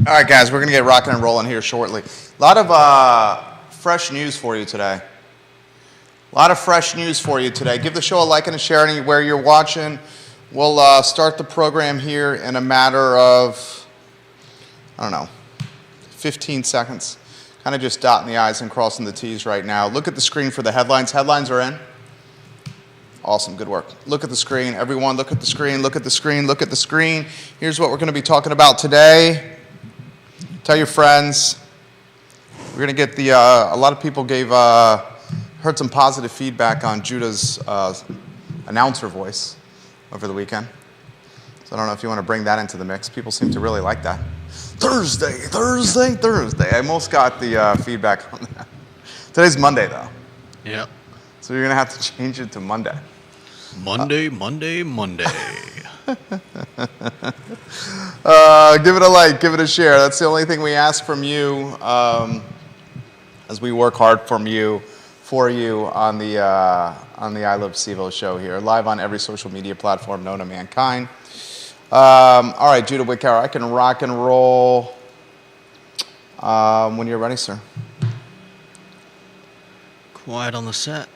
All right, guys, we're going to get rocking and rolling here shortly. A lot of fresh news for you today. Give the show a like and a share anywhere you're watching. We'll start the program here in a matter of, 15 seconds. Kind of just dotting the I's and crossing the T's right now. Look at the screen for the headlines. Headlines are in. Awesome, good work. Look at the screen. Everyone, look at the screen, look at the screen, look at the screen. Here's what we're going to be talking about today. Tell your friends. We're going to get a lot of people heard some positive feedback on Judah's announcer voice over the weekend. So I don't know if you want to bring that into the mix. People seem to really like that. Thursday. I almost got the feedback on that. Today's Monday, though. Yeah. So you're going to have to change it to Monday. Monday. Give it a like, give it a share. That's the only thing we ask from you as we work hard for you on the I Love CVille show here, live on every social media platform known to mankind. All right, Judah Wickower, I can rock and roll when you're ready, sir. Quiet on the set.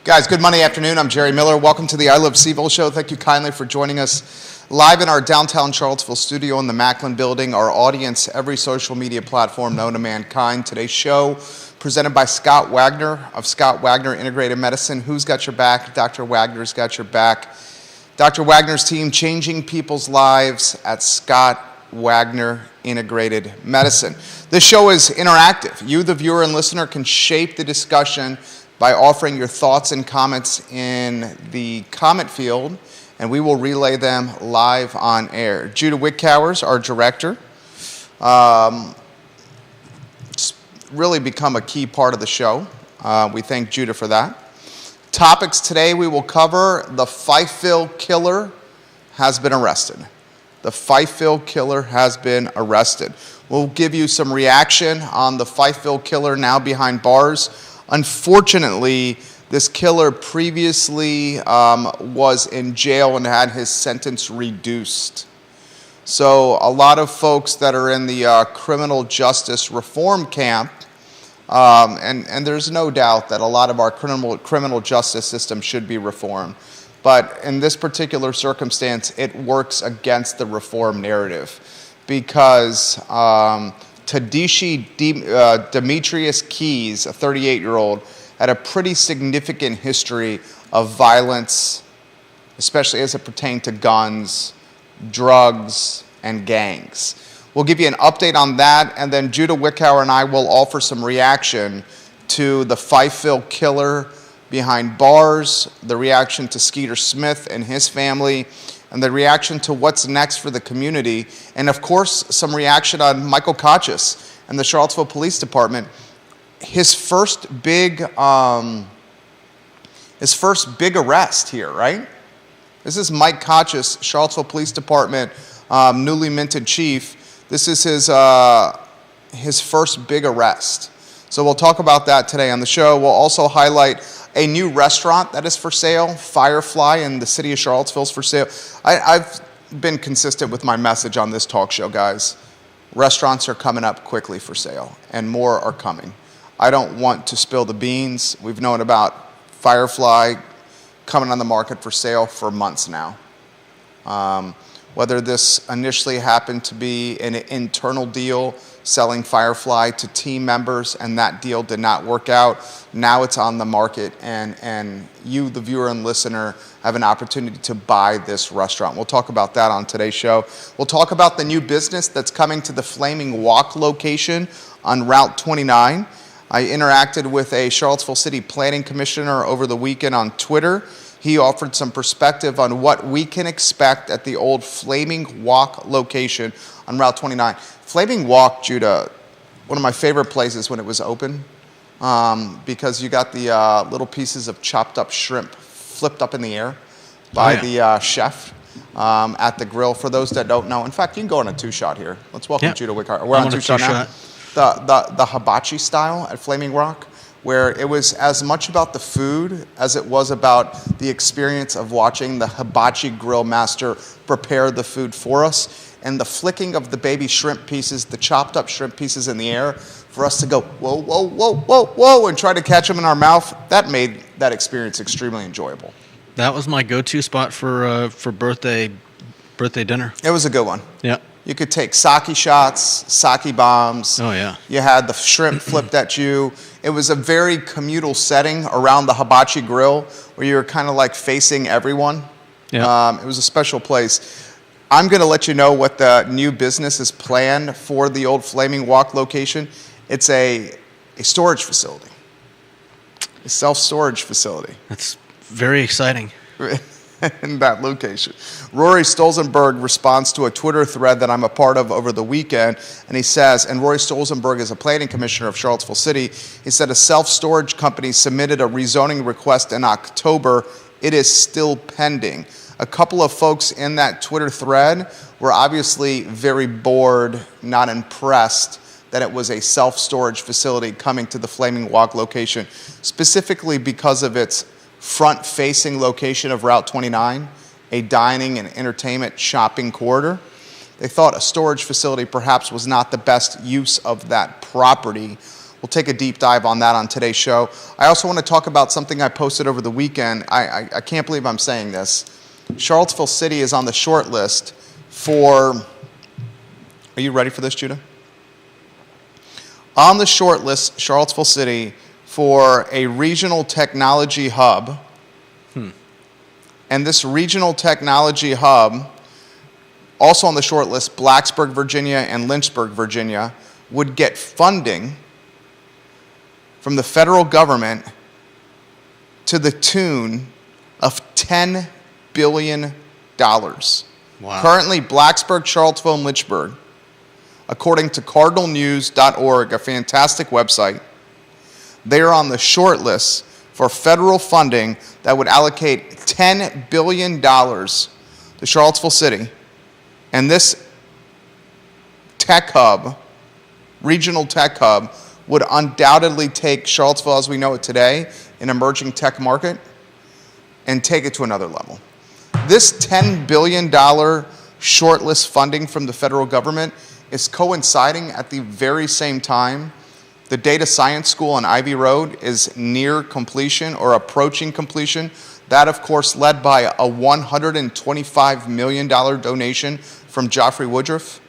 Guys, good Monday afternoon. I'm Jerry Miller. Welcome to the I Love CVille show. Thank you kindly for joining us live in our downtown Charlottesville studio in the Macklin building. Our audience, every social media platform known to mankind. Today's show presented by Scott Wagner of Scott Wagner Integrated Medicine. Who's got your back? Dr. Wagner's got your back. Dr. Wagner's team changing people's lives at Scott Wagner Integrated Medicine. This show is interactive. You, the viewer and listener, can shape the discussion by offering your thoughts and comments in the comment field, and we will relay them live on air. Judah Wickower's our director. It's really become a key part of the show. We thank Judah for that. Topics today we will cover: the Fifeville killer has been arrested. The Fifeville killer has been arrested. We'll give you some reaction on the Fifeville killer now behind bars. Unfortunately, this killer previously was in jail and had his sentence reduced. So a lot of folks that are in the criminal justice reform camp, and there's no doubt that a lot of our criminal justice system should be reformed. But in this particular circumstance, it works against the reform narrative because Tadishi Demetrius Keys, a 38-year-old, had a pretty significant history of violence, especially as it pertained to guns, drugs, and gangs. We'll give you an update on that, and then Judah Wickower and I will offer some reaction to the Fifeville killer behind bars, the reaction to Skeeter Smith and his family, and the reaction to what's next for the community, and of course, some reaction on Michael Kachis and the Charlottesville Police Department. His first big arrest here, right? This is Mike Kachis, Charlottesville Police Department, newly minted chief. This is his first big arrest. So we'll talk about that today on the show. We'll also highlight a new restaurant that is for sale, Firefly, in the city of Charlottesville is for sale. I've been consistent with my message on this talk show, guys. Restaurants are coming up quickly for sale, and more are coming. I don't want to spill the beans. We've known about Firefly coming on the market for sale for months now. Whether this initially happened to be an internal deal selling Firefly to team members and that deal did not work out, now it's on the market and you, the viewer and listener, have an opportunity to buy this restaurant. We'll talk about that on today's show. We'll talk about the new business that's coming to the Flaming Walk location on Route 29. I interacted with a Charlottesville City Planning Commissioner over the weekend on Twitter. He offered some perspective on what we can expect at the old Flaming Walk location on Route 29. Flaming Walk, Judah, one of my favorite places when it was open, because you got the little pieces of chopped up shrimp flipped up in the air by the chef. at the grill. For those that don't know, in fact, you can go on a two-shot here. Let's welcome Yeah. Judah Wickhart. We're I'm on on a two-shot now. The hibachi style at Flaming Rock, where it was as much about the food as it was about the experience of watching the hibachi grill master prepare the food for us. And the flicking of the baby shrimp pieces, the chopped up shrimp pieces in the air, for us to go, whoa, whoa, whoa, whoa, whoa, and try to catch them in our mouth, that made that experience extremely enjoyable. That was my go-to spot for birthday dinner. It was a good one. Yeah. You could take sake shots, sake bombs. Oh, yeah. You had the shrimp flipped at you. It was a very communal setting around the hibachi grill where you were kind of like facing everyone. Yeah. It was a special place. I'm going to let you know what the new business is planned for the old Flaming Walk location. It's a storage facility, a self-storage facility. That's very exciting. In that location. Rory Stolzenberg responds to a Twitter thread that I'm a part of over the weekend, and he says, and Rory Stolzenberg is a planning commissioner of Charlottesville City, he said a self-storage company submitted a rezoning request in October. It is still pending. A couple of folks in that Twitter thread were obviously very bored, not impressed that it was a self-storage facility coming to the Flaming Walk location, specifically because of its front-facing location of Route 29, a dining and entertainment shopping corridor. They thought a storage facility perhaps was not the best use of that property. We'll take a deep dive on that on today's show. I also want to talk about something I posted over the weekend. I can't believe I'm saying this. Charlottesville City is on the short list for, are you ready for this, Judah? On the short list, Charlottesville City, for a regional technology hub. And this regional technology hub, also on the short list, Blacksburg, Virginia and Lynchburg, Virginia, would get funding from the federal government to the tune of $10 billion. Wow. Currently, Blacksburg, Charlottesville, and Lynchburg, according to cardinalnews.org, a fantastic website, they are on the short list for federal funding that would allocate $10 billion to Charlottesville City. And this tech hub, regional tech hub, would undoubtedly take Charlottesville as we know it today, an emerging tech market, and take it to another level. This $10 billion shortlist funding from the federal government is coinciding at the very same time the data science school on Ivy Road is near completion or approaching completion. That, of course, led by a $125 million donation from Joffrey Woodruff.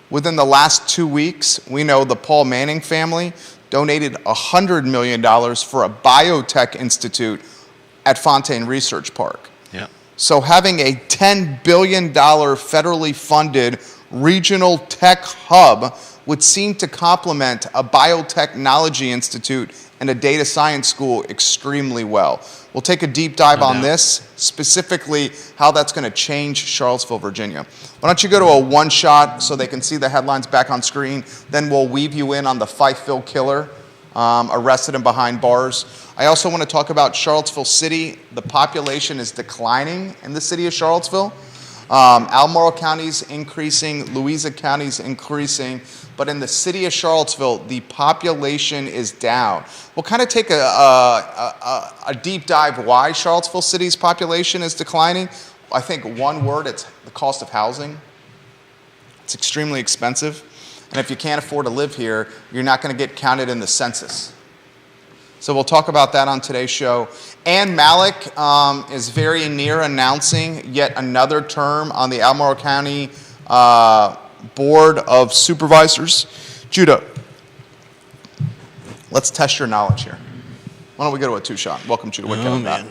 Within the last 2 weeks, we know the Paul Manning family donated $100 million for a biotech institute at Fontaine Research Park. Yeah. So having a $10 billion federally funded regional tech hub would seem to complement a biotechnology institute and a data science school extremely well. We'll take a deep dive on this, specifically how that's going to change Charlottesville, Virginia. Why don't you go to a one-shot so they can see the headlines back on screen, then we'll weave you in on the Fifeville killer, arrested and behind bars. I also want to talk about Charlottesville City. The population is declining in the city of Charlottesville. Albemarle County's increasing, Louisa County's increasing, but in the city of Charlottesville, the population is down. We'll kind of take a deep dive why Charlottesville City's population is declining. I think one word, it's the cost of housing. It's extremely expensive. And if you can't afford to live here, you're not going to get counted in the census. So we'll talk about that on today's show. Ann Malik is very near announcing yet another term on the Albemarle County Board of Supervisors. Judah, let's test your knowledge here. Why don't we go to a two-shot? Welcome, Judah Wickhart.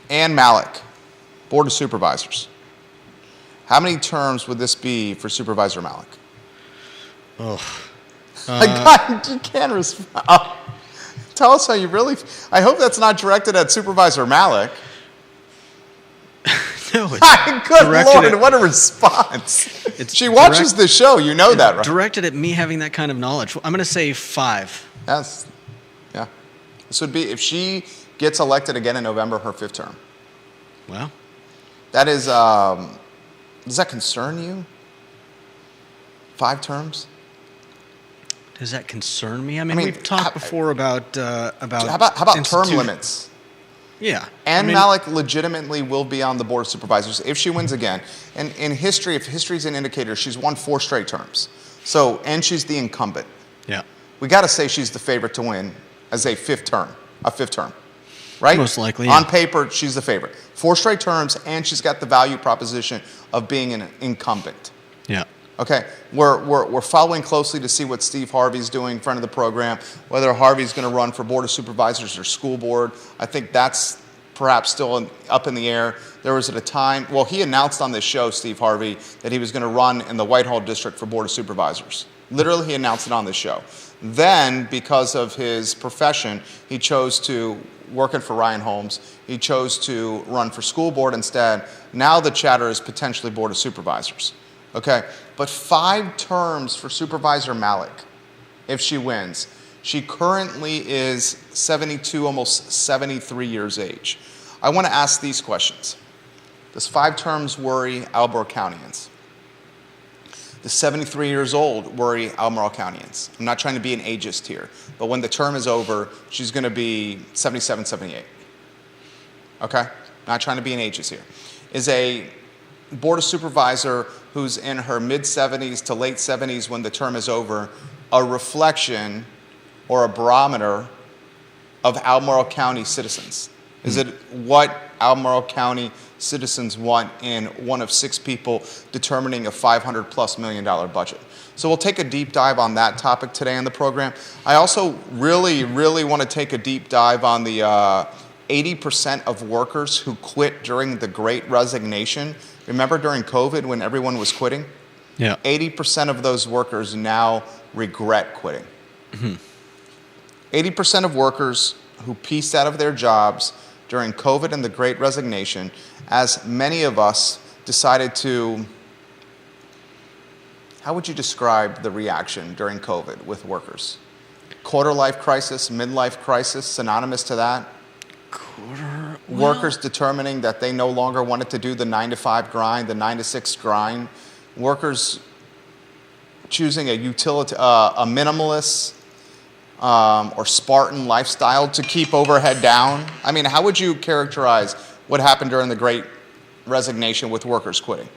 Ann Malik, Board of Supervisors. How many terms would this be for Supervisor Malik? You can't respond. Tell us how you really. I hope that's not directed at Supervisor Malik. No, it's Good Lord, at, what a response. She direct- watches the show, you know that, right? directed at me having that kind of knowledge. I'm going to say 5. Yes. Yeah. This would be, if she gets elected again in November, her 5th term. Well, That is, does that concern you? 5 terms? Does that concern me? I mean, mean, we've talked before about How about term limits? Yeah. Ann I mean, Malik legitimately will be on the Board of Supervisors if she wins again. And in history, if history's an indicator, she's won 4 straight terms. So, and she's the incumbent. Yeah. We got to say she's the favorite to win as a fifth term, right? Most likely, yeah. On paper, she's the favorite. 4 straight terms, and she's got the value proposition of being an incumbent. Yeah. Okay, we're following closely to see what Steve Harvey's doing in front of the program, whether Harvey's going to run for Board of Supervisors or school board. I think that's perhaps still up in the air. There was at a time, well, he announced on this show, Steve Harvey, that he was going to run in the Whitehall District for Board of Supervisors. Literally, he announced it on this show. Then, because of his profession, he chose to, working for Ryan Holmes, he chose to run for school board instead. Now the chatter is potentially Board of Supervisors. Okay, but 5 terms for Supervisor Malik if she wins. She currently is 72, almost 73 years age. I want to ask these questions. Does 5 terms worry Albemarle Countyans? Does 73 years old worry Albemarle Countyans? I'm not trying to be an ageist here, but when the term is over, she's going to be 77, 78. Okay? Not trying to be an ageist here. Is a Board of Supervisor who's in her mid-70s to late 70s when the term is over a reflection or a barometer of Albemarle County citizens? Is it what Albemarle County citizens want in one of 6 people determining a $500+ million budget? So we'll take a deep dive on that topic today on the program. I also really want to take a deep dive on the 80% of workers who quit during the Great Resignation. Remember during COVID when everyone was quitting? Yeah. 80% of those workers now regret quitting. 80% of workers who pieced out of their jobs during COVID and the Great Resignation, as many of us decided to, how would you describe the reaction during COVID with workers? Quarter-life crisis, midlife crisis, synonymous to that? Workers determining that they no longer wanted to do the 9-to-5 grind, the 9-to-6 grind. Workers choosing a minimalist or Spartan lifestyle to keep overhead down. I mean, how would you characterize what happened during the Great Resignation with workers quitting?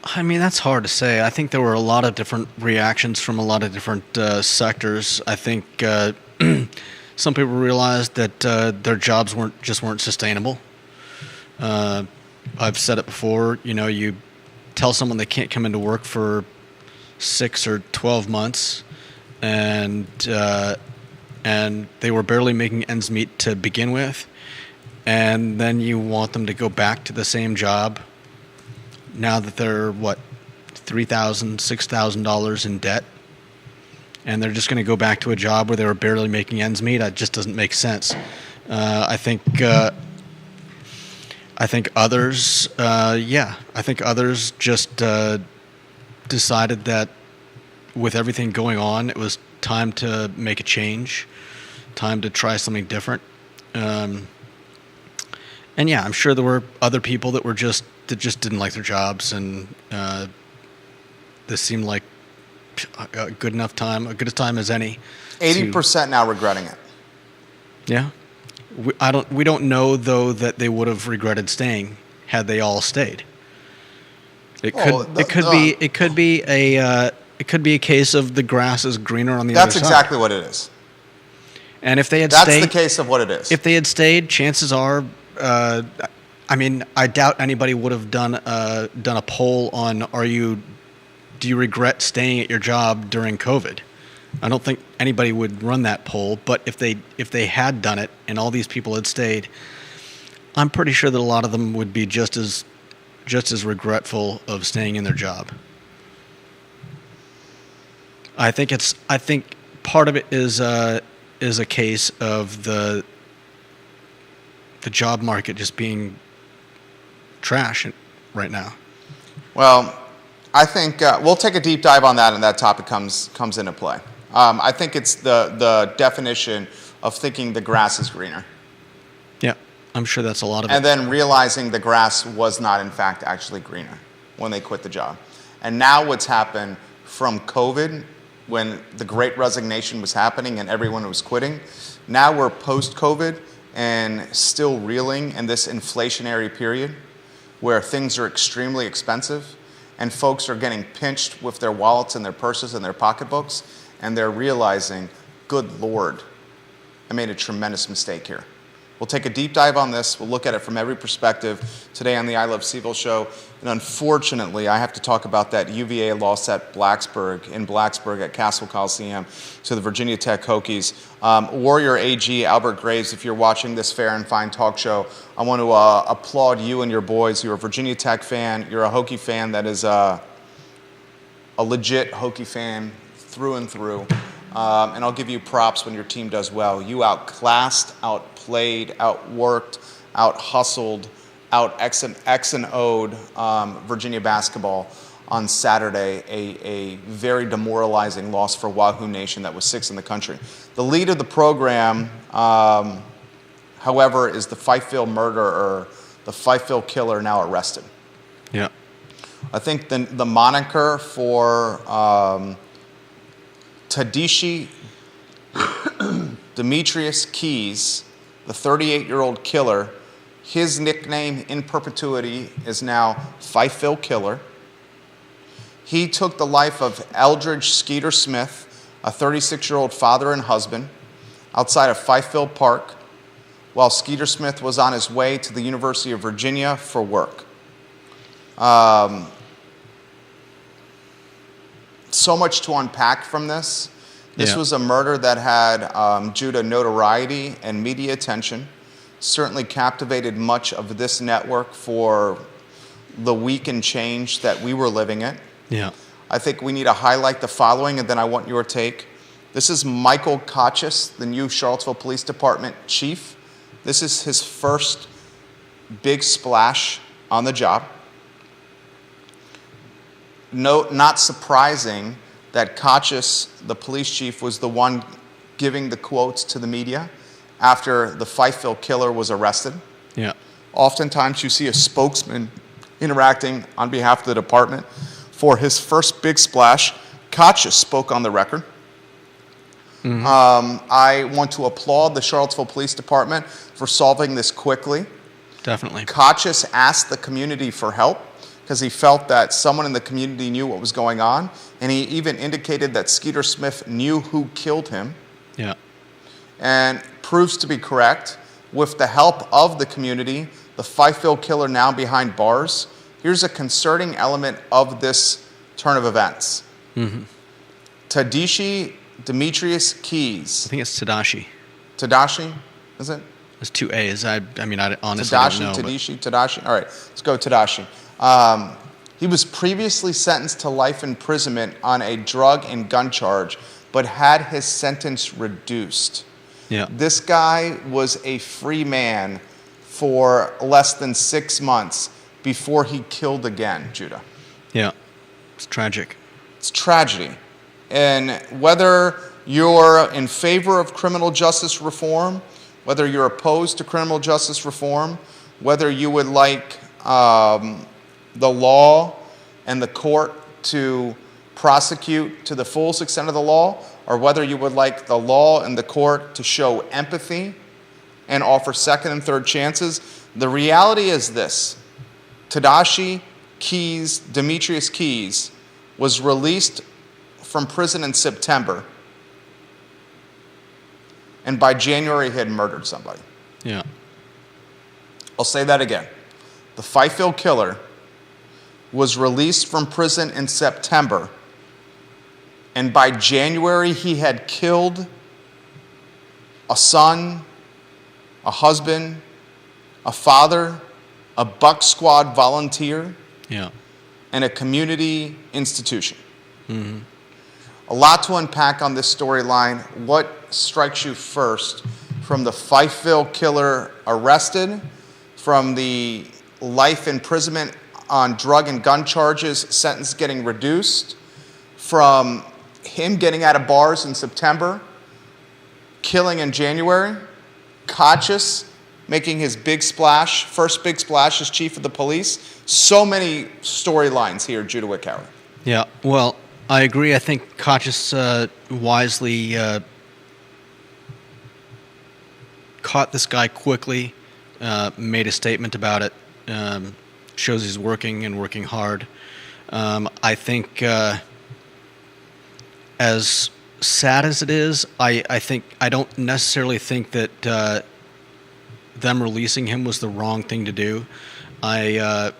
I mean, that's hard to say. I think there were a lot of different reactions from a lot of different sectors. I think some people realized that their jobs weren't sustainable. I've said it before. You know, you tell someone they can't come into work for 6 or 12 months, and they were barely making ends meet to begin with, and then you want them to go back to the same job now that they're $3,000, $6,000 in debt. And they're just going to go back to a job where they were barely making ends meet. That just doesn't make sense. I think others, I think others just decided that with everything going on, it was time to make a change, time to try something different. And yeah, I'm sure there were other people that just didn't like their jobs, and this seemed like a good enough time, a good a time as any. 80% now regretting it. Yeah, we don't know though that they would have regretted staying had they all stayed. It could be a case of the grass is greener on the other side. That's exactly what it is. And if they had That's stayed, the case of what it is. If they had stayed, chances are, I mean, I doubt anybody would have done a poll on do you regret staying at your job during COVID? I don't think anybody would run that poll, but if they had done it and all these people had stayed, I'm pretty sure that a lot of them would be just as regretful of staying in their job. I think part of it is a case of the job market just being trash right now. Well, I think we'll take a deep dive on that, and that topic comes into play. I think it's the definition of thinking the grass is greener. Yeah. I'm sure that's a lot of And it. then realizing the grass was not, in fact, actually greener when they quit the job. And now what's happened from COVID, when the great resignation was happening and everyone was quitting, now we're post-COVID and still reeling in this inflationary period where things are extremely expensive and folks are getting pinched with their wallets and their purses and their pocketbooks, and they're realizing, good Lord, I made a tremendous mistake here. We'll take a deep dive on this. We'll look at it from every perspective today on the I Love CVille show. And unfortunately, I have to talk about that UVA loss at Blacksburg at Castle Coliseum to the Virginia Tech Hokies. Warrior AG, Albert Graves, if you're watching this fair and fine talk show, I want to applaud you and your boys. You're a Virginia Tech fan. You're a Hokie fan that is a legit Hokie fan through and through. And I'll give you props when your team does well. You outclassed, outplayed, outworked, out-hustled, out-X and O'd Virginia basketball on Saturday, a very demoralizing loss for Wahoo Nation that was sixth in the country. The lead of the program, however, is the Fifeville murderer, the Fifeville killer now arrested. Yeah. I think the moniker for Tadashi Demetrius Keys, the 38-year-old killer, his nickname in perpetuity is now Fifeville Killer. He took the life of Eldridge Skeeter Smith, a 36-year-old father and husband, outside of Fifeville Park, while Skeeter Smith was on his way to the University of Virginia for work. So much to unpack from this. This was a murder that had Judah notoriety and media attention, certainly captivated much of this network for the week and change that we were living in. Yeah. I think we need to highlight the following, and then I want your take. This is Michael Kochis, the new Charlottesville Police Department chief. This is his first big splash on the job. Not surprising that Kochis, the police chief, was the one giving the quotes to the media after the Fifeville killer was arrested. Yeah. Oftentimes you see a spokesman interacting on behalf of the department. For his first big splash, Kochis spoke on the record. Mm-hmm. I want to applaud the Charlottesville Police Department for solving this quickly. Definitely. Kochis asked the community for help because he felt that someone in the community knew what was going on, and he even indicated that Skeeter Smith knew who killed him. Yeah. And proves to be correct. With the help of the community, the Fifeville killer now behind bars. Here's a concerning element of this turn of events. Mm-hmm. Tadashi Demetrius Keys. I think it's Tadashi. Tadashi, is it? There's two A's. I honestly don't know. Tadashi. All right, let's go Tadashi. He was previously sentenced to life imprisonment on a drug and gun charge, but had his sentence reduced. Yeah. This guy was a free man for less than 6 months before he killed again, Judah. Yeah. It's tragic. It's tragedy. And whether you're in favor of criminal justice reform, whether you're opposed to criminal justice reform, whether you would like the law and the court to prosecute to the fullest extent of the law, or whether you would like the law and the court to show empathy and offer second and third chances, the reality is this. Tadashi Demetrius Keys, was released from prison in September, and by January he had murdered somebody. Yeah. I'll say that again. The Fifeville killer was released from prison in September, and by January he had killed a son, a husband, a father, a Buck Squad volunteer, Yeah. and a community institution. Mm-hmm. A lot to unpack on this storyline. What strikes you first from the Fifeville killer arrested, from the life imprisonment on drug and gun charges, sentence getting reduced, from him getting out of bars in September, killing in January, Kochis making his big splash, first big splash as chief of the police. So many storylines here, Judah Wickhauer. Yeah, well, I agree. I think Kotchis wisely caught this guy quickly, made a statement about it, shows he's working and working hard. I think, as sad as it is, I don't necessarily think that them releasing him was the wrong thing to do. I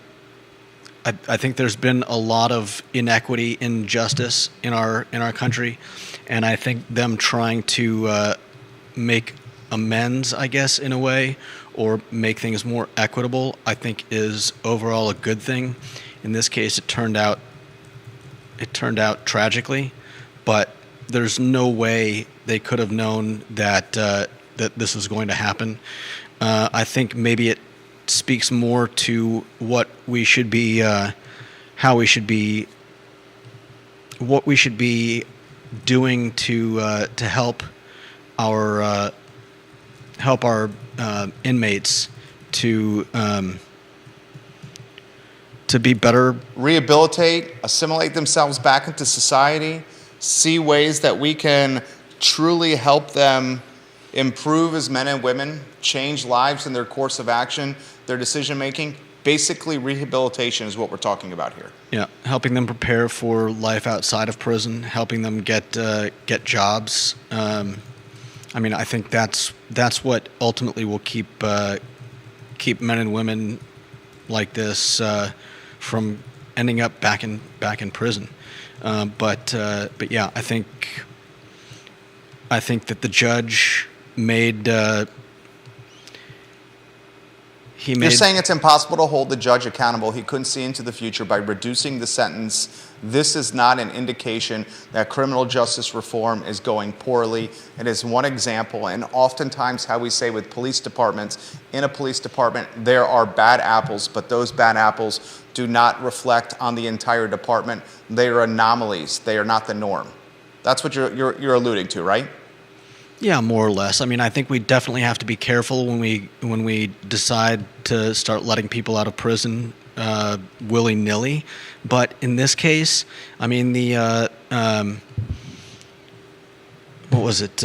think there's been a lot of inequity, injustice in our country, and I think them trying to make amends, I guess, in a way, or make things more equitable, I think is overall a good thing. In this case, it turned out tragically, but there's no way they could have known that that this was going to happen. I think maybe it speaks more to what we should be, what we should be doing to help our inmates to be better, rehabilitate, assimilate themselves back into society, see ways that we can truly help them improve as men and women, change lives in their course of action, their decision making. Basically, rehabilitation is what we're talking about here. Yeah, helping them prepare for life outside of prison, helping them get jobs. I mean, I think that's what ultimately will keep men and women like this from ending up back in prison. But yeah, I think that the judge made. You're saying it's impossible to hold the judge accountable. He couldn't see into the future by reducing the sentence. This is not an indication that criminal justice reform is going poorly. It is one example, and oftentimes how we say with police departments, in a police department, there are bad apples, but those bad apples do not reflect on the entire department. They are anomalies. They are not the norm. That's what you're alluding to, right? Yeah, more or less. I mean, I think we definitely have to be careful when we decide to start letting people out of prison willy-nilly. But in this case, I mean, the what was it?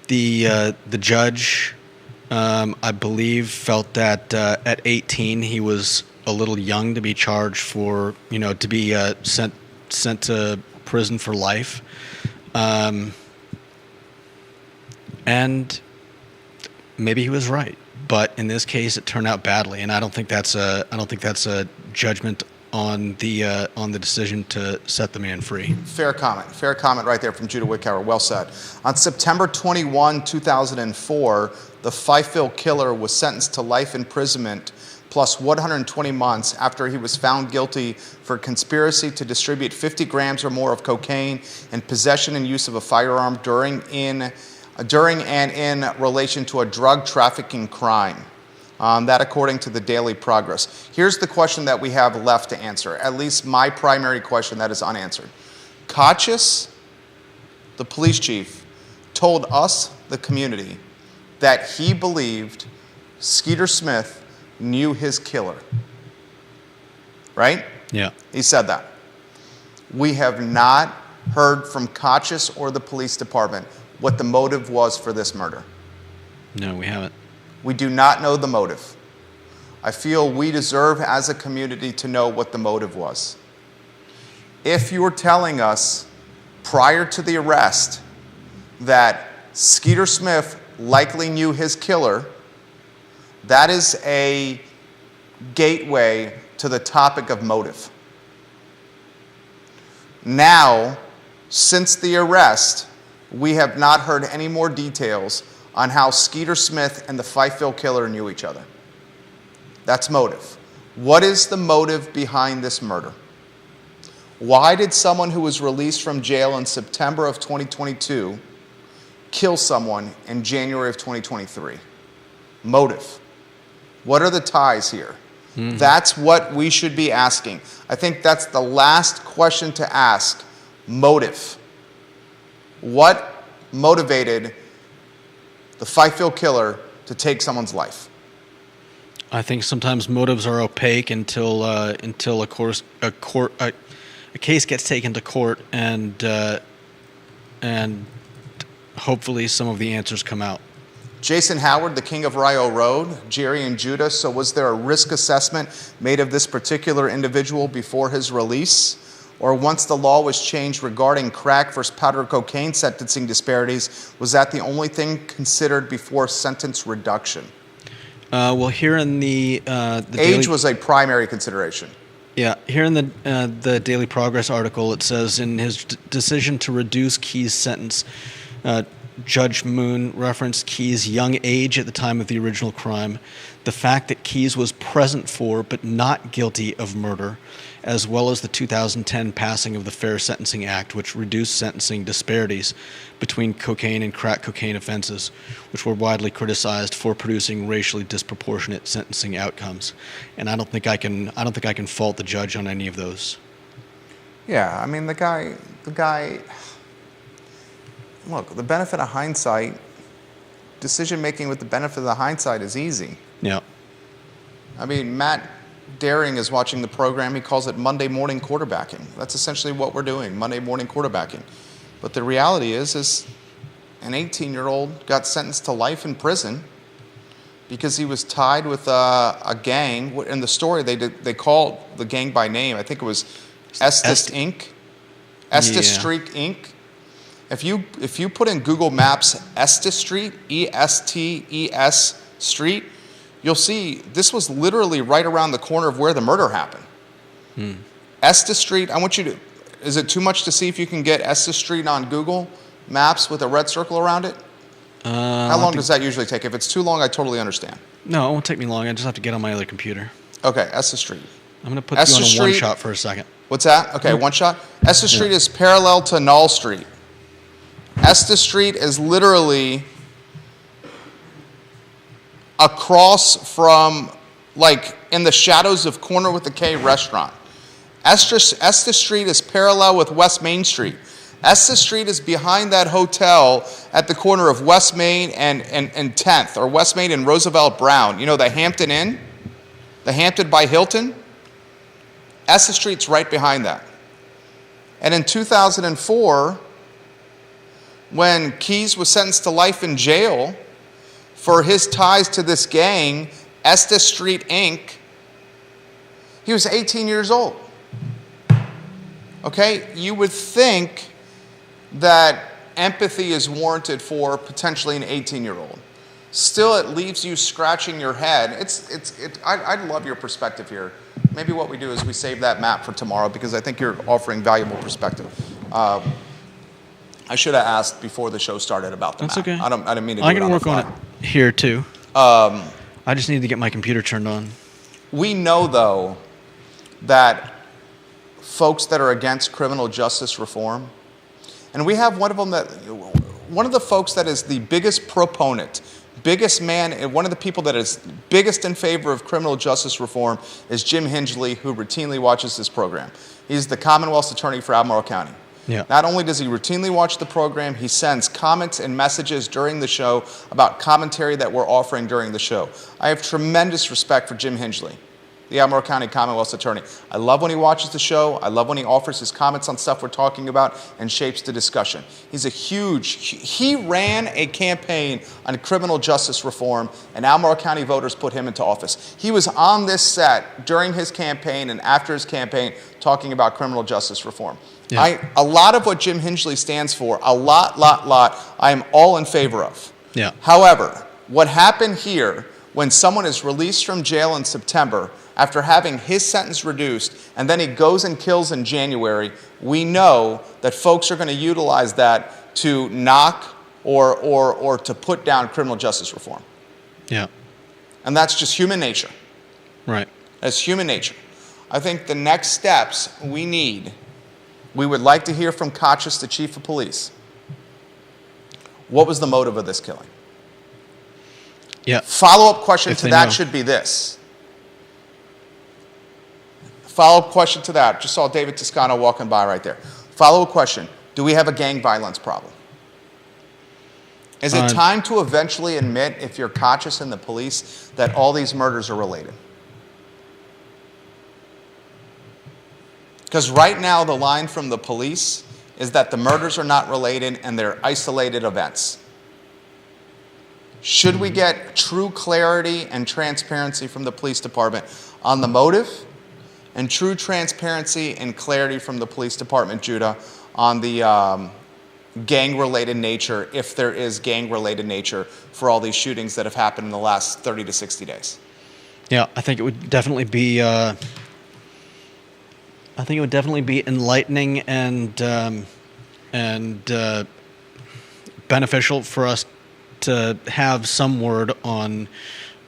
The judge, I believe, felt that at 18 he was a little young to be charged for, to be sent to prison for life. And maybe he was right, but in this case, it turned out badly, and I don't think that's a judgment on the decision to set the man free. Fair comment right there from Judah Wickhauer. Well said. On September 21, 2004, the Fifeville killer was sentenced to life imprisonment plus 120 months after he was found guilty for conspiracy to distribute 50 grams or more of cocaine and possession and use of a firearm during and in relation to a drug trafficking crime. That according to the Daily Progress. Here's the question that we have left to answer, at least my primary question that is unanswered. Kotchis, the police chief, told us, the community, that he believed Skeeter Smith knew his killer. Right? Yeah. He said that. We have not heard from Kotchis or the police department what the motive was for this murder. No, we haven't. We do not know the motive. I feel we deserve as a community to know what the motive was. If you were telling us prior to the arrest that Skeeter Smith likely knew his killer, that is a gateway to the topic of motive. Now, since the arrest, we have not heard any more details on how Skeeter Smith and the Fifeville killer knew each other. That's motive. What is the motive behind this murder? Why did someone who was released from jail in September of 2022 kill someone in January of 2023? Motive. What are the ties here? That's what we should be asking. I think that's the last question to ask. Motive. What motivated the Fifield killer to take someone's life? I think sometimes motives are opaque until a case gets taken to court, and hopefully some of the answers come out. Jason Howard, the king of Rio Road, Jerry and Judah. So was there a risk assessment made of this particular individual before his release? Or once the law was changed regarding crack versus powder cocaine sentencing disparities, was that the only thing considered before sentence reduction? Well, here in the age was a primary consideration. Yeah, here in the Daily Progress article, it says in his decision to reduce Keyes' sentence, Judge Moon referenced Keyes' young age at the time of the original crime, the fact that Keyes was present for but not guilty of murder, as well as the 2010 passing of the Fair Sentencing Act, which reduced sentencing disparities between cocaine and crack cocaine offenses, which were widely criticized for producing racially disproportionate sentencing outcomes. And I don't think I can fault the judge on any of those. Yeah, I mean the guy. Look, the benefit of hindsight, decision making with the benefit of the hindsight is easy. Yeah. I mean, Matt Daring is watching the program. He calls it Monday morning quarterbacking. That's essentially what we're doing, Monday morning quarterbacking. But the reality is an 18-year-old got sentenced to life in prison because he was tied with a gang. In the story, they called the gang by name. I think it was Estes Inc. Estes Street Inc. If you put in Google Maps Estes Street, E-S-T-E-S Street, you'll see this was literally right around the corner of where the murder happened. Estes Street, I want you to, is it too much to see if you can get Estes Street on Google Maps with a red circle around it? How long does that usually take? If it's too long, I totally understand. No, it won't take me long. I just have to get on my other computer. Okay, Estes Street. I'm going to put you on a one-shot for a second. What's that? Okay, one shot. Estes Street is parallel to Null Street. Estes Street is literally across from, like, in the shadows of Corner with the K restaurant. Estes Street is parallel with West Main Street. Estes Street is behind that hotel at the corner of West Main and 10th, or West Main and Roosevelt Brown. You know, the Hampton Inn? The Hampton by Hilton? Estes Street's right behind that. And in 2004, when Keyes was sentenced to life in jail for his ties to this gang, Estes Street Inc., he was 18 years old. Okay? You would think that empathy is warranted for potentially an 18-year-old. Still, it leaves you scratching your head. I love your perspective here. Maybe what we do is we save that map for tomorrow because I think you're offering valuable perspective. I should have asked before the show started about the map. That's okay. I didn't mean to do I it can on the work fly. on it here, too. I just need to get my computer turned on. We know, though, that folks that are against criminal justice reform, and we have one of the folks that is the biggest proponent, biggest man, and one of the people that is biggest in favor of criminal justice reform is Jim Hingley, who routinely watches this program. He's the Commonwealth's attorney for Albemarle County. Yeah. Not only does he routinely watch the program, he sends comments and messages during the show about commentary that we're offering during the show. I have tremendous respect for Jim Hingley, the Albemarle County Commonwealth's attorney. I love when he watches the show. I love when he offers his comments on stuff we're talking about and shapes the discussion. He ran a campaign on criminal justice reform, and Albemarle County voters put him into office. He was on this set during his campaign and after his campaign talking about criminal justice reform. Yeah. A lot of what Jim Hingley stands for, a lot, I am all in favor of. Yeah. However, what happened here when someone is released from jail in September after having his sentence reduced and then he goes and kills in January, we know that folks are going to utilize that to knock or to put down criminal justice reform. Yeah. And that's just human nature. Right. That's human nature. I think the next steps we would like to hear from Kachis, the chief of police. What was the motive of this killing? Yeah. Follow-up question to that should be this. Follow-up question to that. Just saw David Toscano walking by right there. Follow-up question. Do we have a gang violence problem? Is it time to eventually admit, if you're conscious in the police, that all these murders are related? Because right now the line from the police is that the murders are not related and they're isolated events. Should we get true clarity and transparency from the police department on the motive, and true transparency and clarity from the police department, Judah, on the gang-related nature, if there is gang-related nature, for all these shootings that have happened in the last 30 to 60 days? Yeah, I think it would definitely be. Enlightening and beneficial for us to have some word on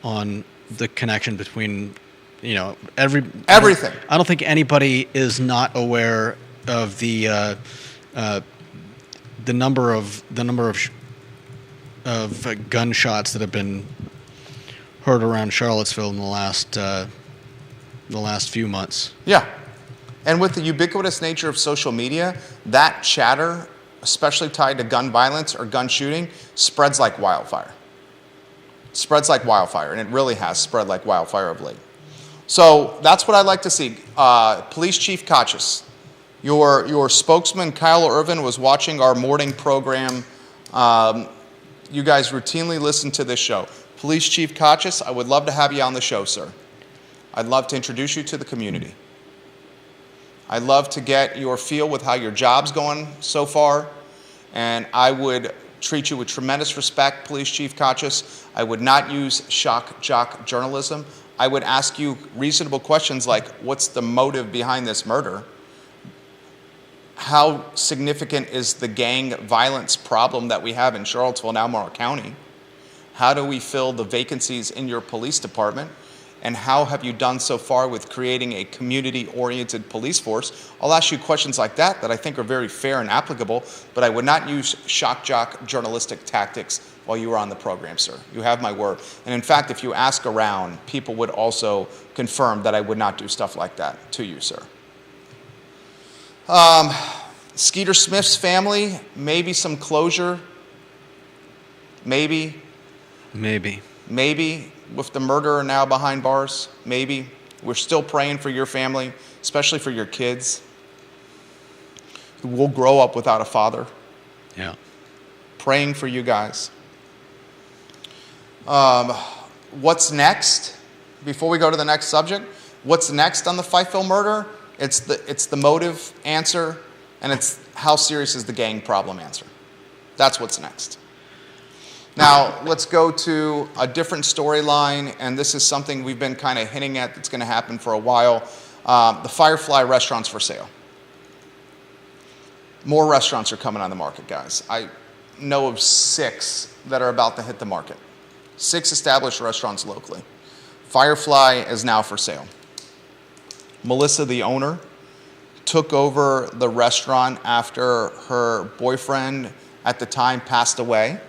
the connection between, everything. I don't think anybody is not aware of the number of gunshots that have been heard around Charlottesville in the last few months. Yeah. And with the ubiquitous nature of social media, that chatter, especially tied to gun violence or gun shooting, spreads like wildfire. Spreads like wildfire, and it really has spread like wildfire of late. So that's what I'd like to see. Police Chief Kachis, your spokesman, Kyle Irvin, was watching our morning program. You guys routinely listen to this show. Police Chief Kachis, I would love to have you on the show, sir. I'd love to introduce you to the community. I'd love to get your feel with how your job's going so far, and I would treat you with tremendous respect, Police Chief Kachis. I would not use shock jock journalism. I would ask you reasonable questions like, what's the motive behind this murder? How significant is the gang violence problem that we have in Charlottesville and Albemarle County? How do we fill the vacancies in your police department? And how have you done so far with creating a community-oriented police force? I'll ask you questions like that I think are very fair and applicable, but I would not use shock jock journalistic tactics while you were on the program, sir. You have my word. And in fact, if you ask around, people would also confirm that I would not do stuff like that to you, sir. Skeeter Smith's family, maybe some closure. Maybe. With the murderer now behind bars, maybe. We're still praying for your family, especially for your kids, who will grow up without a father. Yeah. Praying for you guys. What's next? Before we go to the next subject, what's next on the Fifeville murder? It's the motive answer, and it's how serious is the gang problem answer. That's what's next. Now, let's go to a different storyline, and this is something we've been kind of hinting at that's going to happen for a while. The Firefly restaurants for sale. More restaurants are coming on the market, guys. I know of 6 that are about to hit the market. 6 established restaurants locally. Firefly is now for sale. Melissa, the owner, took over the restaurant after her boyfriend at the time passed away.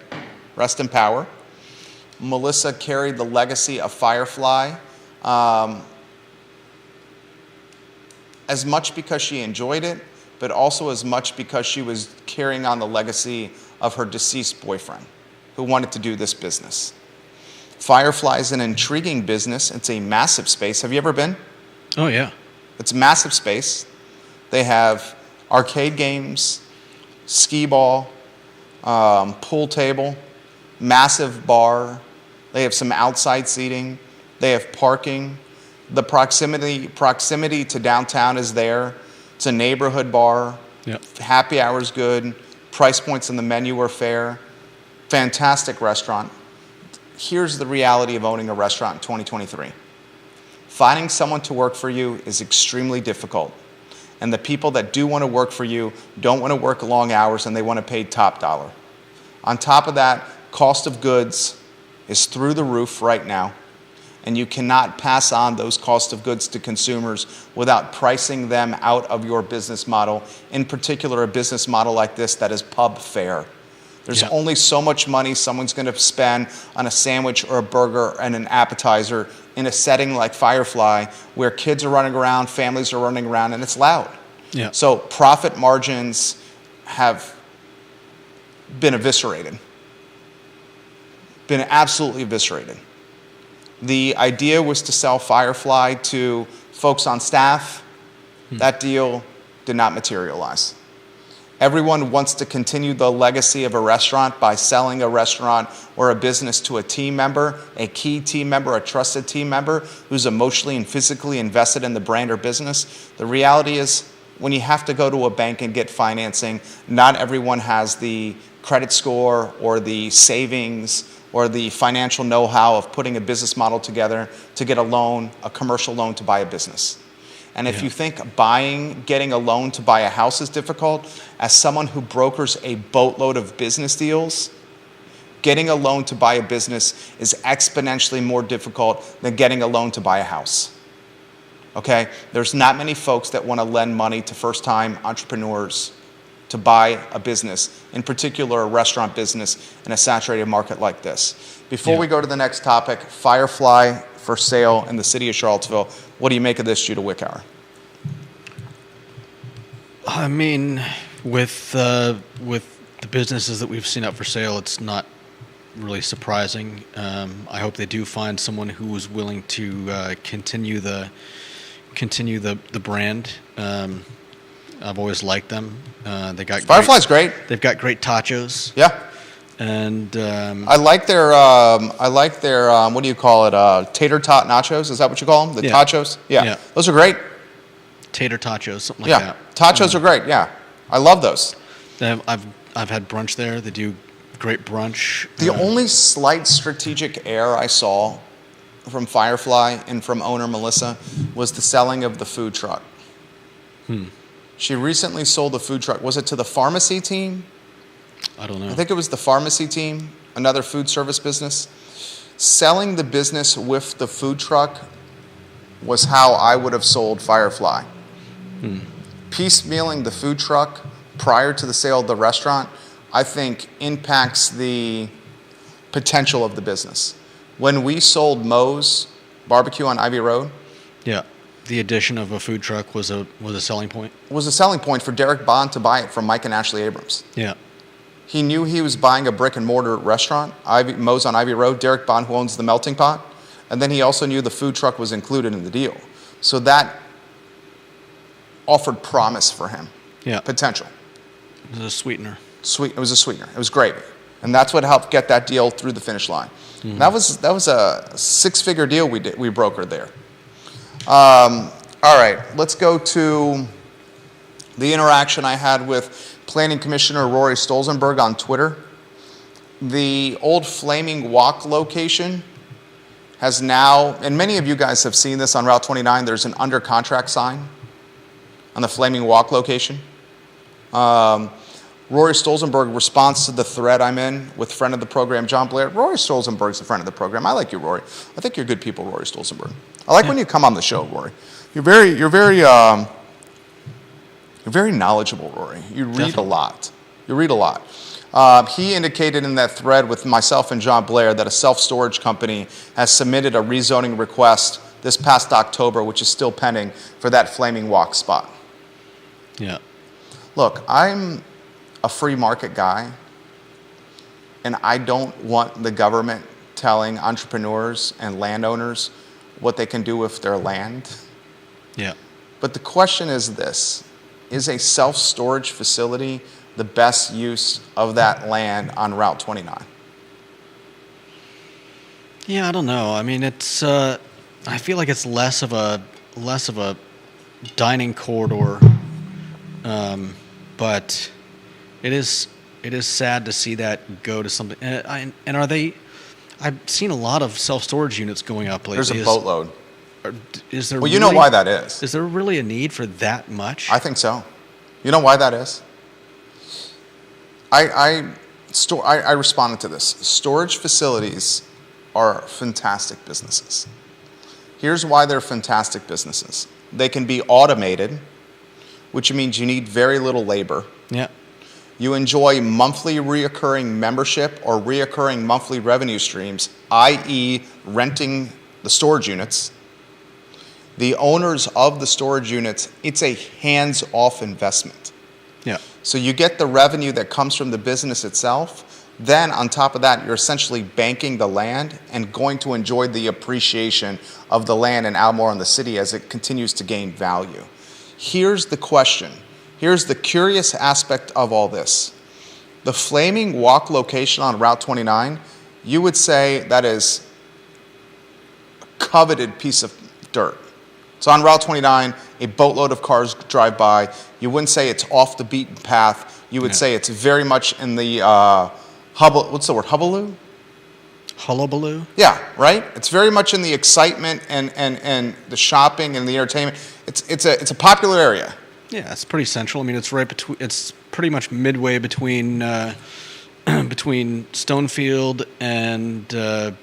Rest in power. Melissa carried the legacy of Firefly as much because she enjoyed it, but also as much because she was carrying on the legacy of her deceased boyfriend who wanted to do this business. Firefly is an intriguing business. It's a massive space. Have you ever been? Oh, yeah. It's a massive space. They have arcade games, skee ball, pool table, massive bar. They have some outside seating. They have parking. The proximity to downtown is there. It's a neighborhood bar. Yep. Happy hour's good. Price points in the menu are fair. Fantastic restaurant. Here's the reality of owning a restaurant in 2023. Finding someone to work for you is extremely difficult. And the people that do want to work for you don't want to work long hours, and they want to pay top dollar. On top of that, cost of goods is through the roof right now, and you cannot pass on those cost of goods to consumers without pricing them out of your business model, in particular a business model like this that is pub fare. There's only so much money someone's going to spend on a sandwich or a burger and an appetizer in a setting like Firefly, where kids are running around, families are running around, and it's loud. Yeah. So profit margins have been eviscerated. been absolutely eviscerated. The idea was to sell Firefly to folks on staff. That deal did not materialize. Everyone wants to continue the legacy of a restaurant by selling a restaurant or a business to a team member, a key team member, a trusted team member who's emotionally and physically invested in the brand or business. The reality is, when you have to go to a bank and get financing, not everyone has the credit score or the savings or the financial know-how of putting a business model together to get a loan, a commercial loan to buy a business. And if you think getting a loan to buy a house is difficult, as someone who brokers a boatload of business deals, getting a loan to buy a business is exponentially more difficult than getting a loan to buy a house. Okay? There's not many folks that want to lend money to first-time entrepreneurs to buy a business, in particular a restaurant business in a saturated market like this. Before we go to the next topic, Firefly for sale in the city of Charlottesville. What do you make of this, Judah Wickhauer? I mean, with the businesses that we've seen up for sale, it's not really surprising. I hope they do find someone who is willing to continue the brand. I've always liked them. They got Firefly's great. They've got great tachos. Yeah. And I like their what do you call it? Tater tot nachos. Is that what you call them? The tachos. Yeah. Those are great. Tater tachos, something like that. Tachos are great. Yeah, I love those. I've had brunch there. They do great brunch. The only slight strategic error I saw from Firefly and from owner Melissa was the selling of the food truck. She recently sold the food truck. Was it to the pharmacy team? I don't know. I think it was the pharmacy team, another food service business. Selling the business with the food truck was how I would have sold Firefly. Piecemealing the food truck prior to the sale of the restaurant, I think, impacts the potential of the business. When we sold Moe's Barbecue on Ivy Road, the addition of a food truck was a selling point. Was a selling point for Derek Bond to buy it from Mike and Ashley Abrams. Yeah. He knew he was buying a brick and mortar restaurant, Moe's on Ivy Road, Derek Bond, who owns the Melting Pot, and then he also knew the food truck was included in the deal. So that offered promise for him. Yeah. Potential. It was a sweetener. It was a sweetener. It was great. And that's what helped get that deal through the finish line. That was a six-figure deal we brokered there. All right, let's go to the interaction I had with Planning Commissioner Rory Stolzenberg on Twitter. The old Flaming Walk location has now, and many of you guys have seen this on Route 29, there's an under contract sign on the Flaming Walk location. Rory Stolzenberg responds to the thread I'm in with friend of the program, John Blair. Rory Stolzenberg's a friend of the program. I like you, Rory. I think you're good people, Rory Stolzenberg. I like when you come on the show, Rory. You're very knowledgeable, Rory. You read a lot. He indicated in that thread with myself and John Blair that a self-storage company has submitted a rezoning request this past October, which is still pending, for that Flaming Walk spot. Yeah. Look, I'm a free market guy, and I don't want the government telling entrepreneurs and landowners what they can do with their land. Yeah. But the question is this: is a self-storage facility the best use of that land on Route 29? Yeah, I don't know. I mean, it's I feel like it's less of a dining corridor, but it is sad to see that go to something. And are they? I've seen a lot of self-storage units going up lately. There's a boatload. Is there? Well, you know why that is. Is there really a need for that much? I think so. You know why that is? I responded to this. Storage facilities are fantastic businesses. Here's why they're fantastic businesses. They can be automated, which means you need very little labor. Yeah. You enjoy monthly reoccurring membership or reoccurring monthly revenue streams, i.e. renting the storage units. The owners of the storage units, it's a hands-off investment. Yeah. So you get the revenue that comes from the business itself, then on top of that, you're essentially banking the land and going to enjoy the appreciation of the land in Albemarle and the city as it continues to gain value. Here's the question. Here's the curious aspect of all this. The Flaming Walk location on Route 29, you would say that is a coveted piece of dirt. So on Route 29, a boatload of cars drive by. You wouldn't say it's off the beaten path. You would say it's very much in the what's the word? Hullabaloo? Hullabaloo? Yeah, right? It's very much in the excitement and the shopping and the entertainment. It's a popular area. Yeah, it's pretty central. I mean, it's right between. It's pretty much midway between between Stonefield and the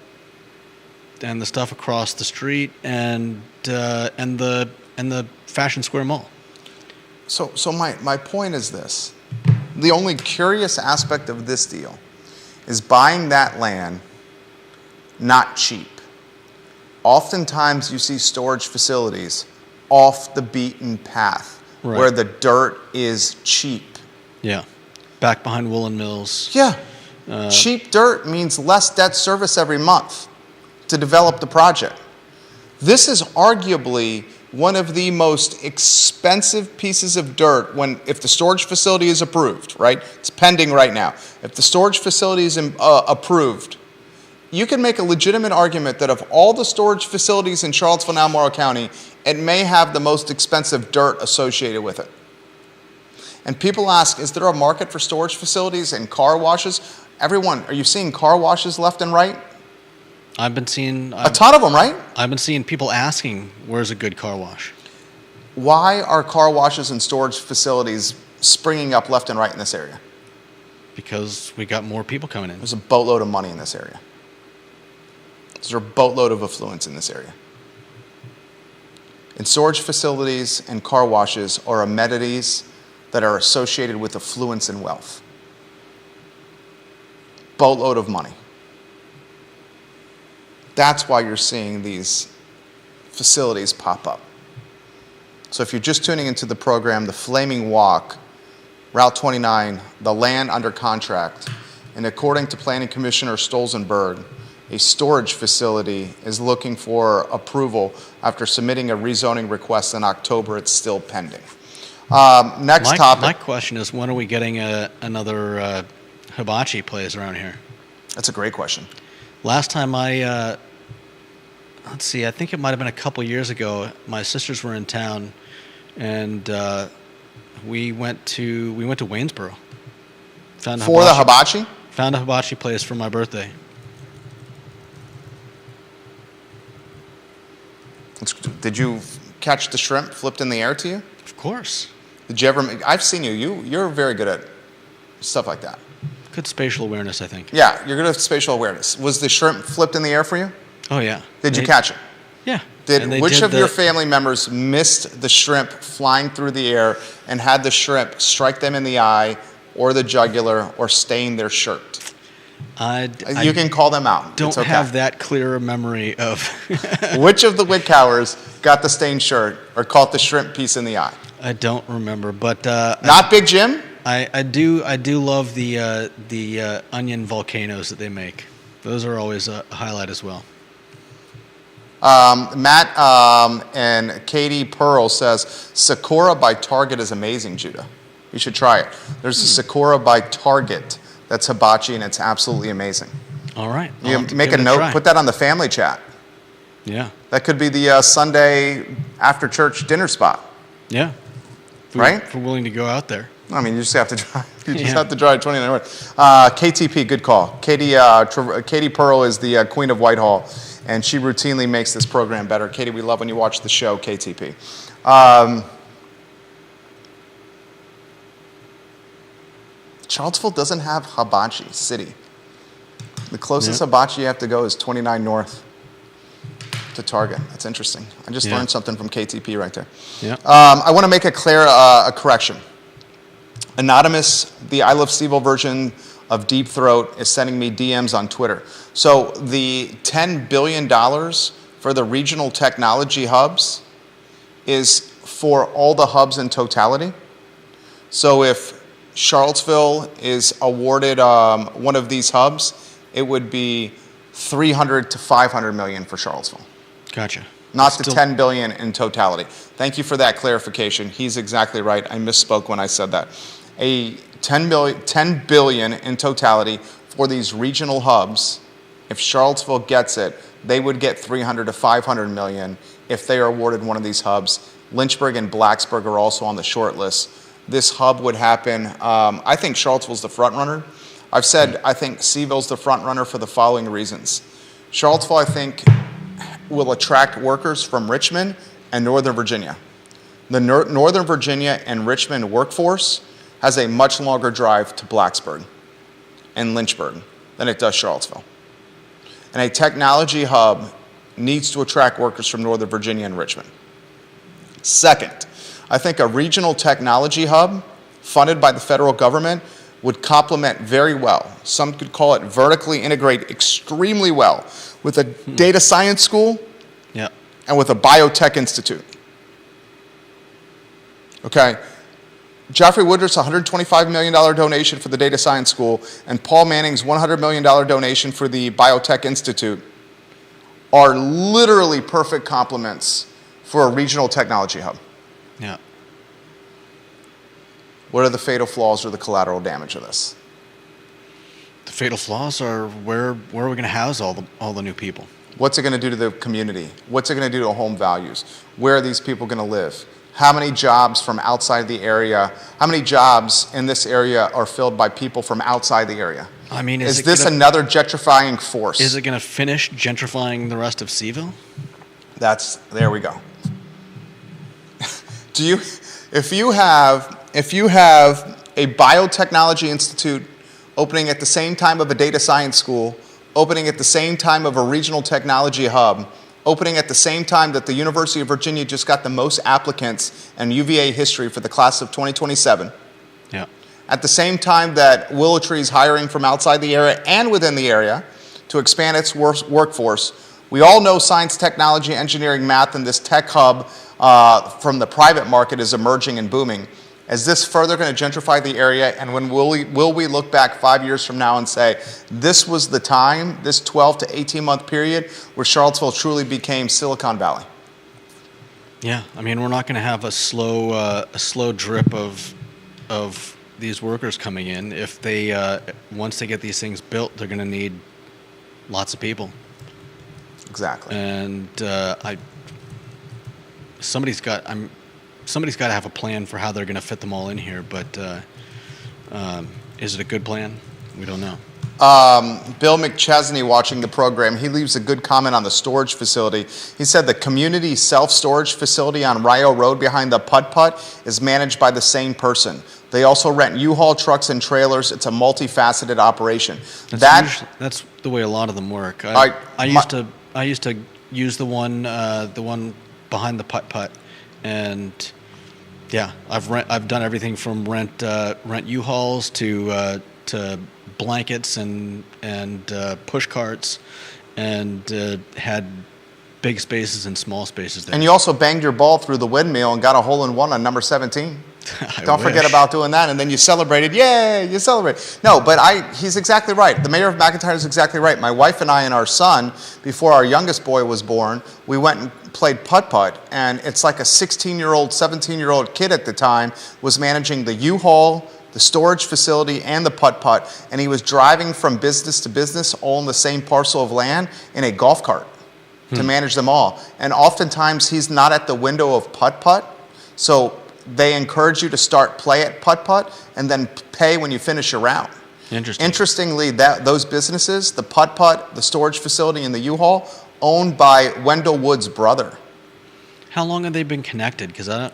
stuff across the street and the Fashion Square Mall. So my point is this. The only curious aspect of this deal is buying that land not cheap. Oftentimes you see storage facilities off the beaten path where the dirt is cheap. Yeah. Back behind Woolen Mills. Yeah. Cheap dirt means less debt service every month to develop the project. This is arguably one of the most expensive pieces of dirt if the storage facility is approved, right? It's pending right now. If the storage facility is approved, you can make a legitimate argument that of all the storage facilities in Charlottesville and Albemarle County, it may have the most expensive dirt associated with it. And people ask, is there a market for storage facilities and car washes? Everyone, are you seeing car washes left and right? I've been seeing a ton of them, right? I've been seeing people asking, where's a good car wash? Why are car washes and storage facilities springing up left and right in this area? Because we got more people coming in. There's a boatload of money in this area. There's a boatload of affluence in this area. And storage facilities and car washes are amenities that are associated with affluence and wealth. Boatload of money. That's why you're seeing these facilities pop up. So if you're just tuning into the program, the Flaming Walk, Route 29, the land under contract, and according to Planning Commissioner Stolzenberg, a storage facility is looking for approval after submitting a rezoning request in October. It's still pending. Next topic. My question is, when are we getting another hibachi place around here? That's a great question. Last time let's see, I think it might have been a couple years ago. My sisters were in town, and we went to Waynesboro. Found the hibachi? Found a hibachi place for my birthday. Did you catch the shrimp flipped in the air to you? Of course. Did you ever? I've seen you. You're very good at stuff like that. Good spatial awareness, I think. Yeah, you're good at spatial awareness. Was the shrimp flipped in the air for you? Oh yeah. Did you catch it? Yeah. Which of your family members missed the shrimp flying through the air and had the shrimp strike them in the eye or the jugular or stain their shirt? You can call them out. Don't have that clear a memory of. Which of the Wickhowers got the stained shirt or caught the shrimp piece in the eye? I don't remember, but not Big Jim. I do love the onion volcanoes that they make. Those are always a highlight as well. Matt and Katie Pearl says Sakura by Target is amazing, Judah. You should try it. There's a Sakura by Target that's hibachi, and it's absolutely amazing. All right. You make a note, put that on the family chat. Yeah. That could be the Sunday after church dinner spot. Yeah. Right? If we're willing to go out there. I mean, you just have to drive. You just have to drive 29 north. KTP, good call. Katie Pearl is the queen of Whitehall, and she routinely makes this program better. Katie, we love when you watch the show, KTP. Charlottesville doesn't have hibachi city. The closest hibachi you have to go is 29 North to Target. That's interesting. I just learned something from KTP right there. Yeah. I want to make a correction. Anonymous, the I Love Steveville version of Deep Throat, is sending me DMs on Twitter. So the $10 billion for the regional technology hubs is for all the hubs in totality. So if Charlottesville is awarded one of these hubs, it would be 300 to 500 million for Charlottesville. Gotcha. Not Still- the 10 billion in totality. Thank you for that clarification. He's exactly right. I misspoke when I said that. A 10 billion in totality for these regional hubs. If Charlottesville gets it, they would get 300 to 500 million if they are awarded one of these hubs. Lynchburg and Blacksburg are also on the short list. This hub would happen. I think Charlottesville's the front runner. I've said I think Seville's the front runner for the following reasons. Charlottesville, I think, will attract workers from Richmond and Northern Virginia. The Northern Virginia and Richmond workforce has a much longer drive to Blacksburg and Lynchburg than it does Charlottesville. And a technology hub needs to attract workers from Northern Virginia and Richmond. Second, I think a regional technology hub funded by the federal government would complement very well. Some could call it vertically integrate extremely well with a data science school Yeah. and with a biotech institute. Okay. Jeffrey Woodruff's $125 million donation for the data science school and Paul Manning's $100 million donation for the biotech institute are literally perfect complements for a regional technology hub. Yeah. What are the fatal flaws or the collateral damage of this? The fatal flaws are where are we going to house all the new people? What's it going to do to the community? What's it going to do to home values? Where are these people going to live? How many jobs from outside the area, how many jobs in this area are filled by people from outside the area? I mean, Is this another gentrifying force? Is it going to finish gentrifying the rest of Seville? There we go. If you have a biotechnology institute opening at the same time of a data science school, opening at the same time of a regional technology hub, opening at the same time that the University of Virginia just got the most applicants in UVA history for the class of 2027, Yeah. at the same time that Willow Tree is hiring from outside the area and within the area to expand its workforce. We all know science, technology, engineering, math, and this tech hub from the private market is emerging and booming. Is this further going to gentrify the area? And when will we look back 5 years from now and say, this was the time, this 12 to 18-month period, where Charlottesville truly became Silicon Valley? Yeah. I mean, we're not going to have a slow drip of these workers coming in. If they once they get these things built, they're going to need lots of people. Exactly. And somebody's got to have a plan for how they're going to fit them all in here. But is it a good plan? We don't know. Bill McChesney, watching the program, he leaves a good comment on the storage facility. He said the community self-storage facility on Rio Road behind the Putt-Putt is managed by the same person. They also rent U-Haul trucks and trailers. It's a multifaceted operation. That's the way a lot of them work. I used to use the one behind the Putt-Putt, and yeah, I've done everything from rent U-Hauls to blankets and push carts, and had big spaces and small spaces there. And you also banged your ball through the windmill and got a hole-in-one on number 17. Don't forget about doing that, and then you celebrated. Yay, you celebrate. No, but he's exactly right. The mayor of McIntyre is exactly right. My wife and I and our son, before our youngest boy was born, we went and played putt-putt, and it's like a 16-year-old, 17-year-old kid at the time was managing the U-Haul, the storage facility, and the putt-putt, and he was driving from business to business all in the same parcel of land in a golf cart to manage them all. And oftentimes he's not at the window of putt-putt, so they encourage you to start play at putt-putt and then pay when you finish your round. Interestingly, those businesses, the putt-putt, the storage facility, and the U-Haul, owned by Wendell Wood's brother. How long have they been connected? Because I don't.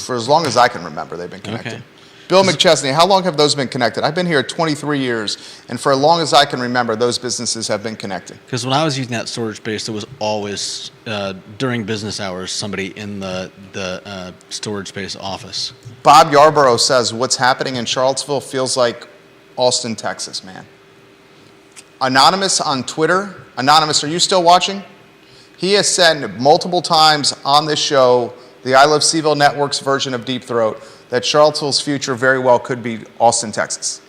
For as long as I can remember, they've been connected. Okay. Bill McChesney, how long have those been connected? I've been here 23 years, and for as long as I can remember, those businesses have been connected. Because when I was using that storage space, there was always, during business hours, somebody in the storage space office. Bob Yarborough says, what's happening in Charlottesville feels like Austin, Texas, man. Anonymous on Twitter. Anonymous, are you still watching? He has said multiple times on this show the I Love CVille Network's version of Deep Throat, that Charlottesville's future very well could be Austin, Texas.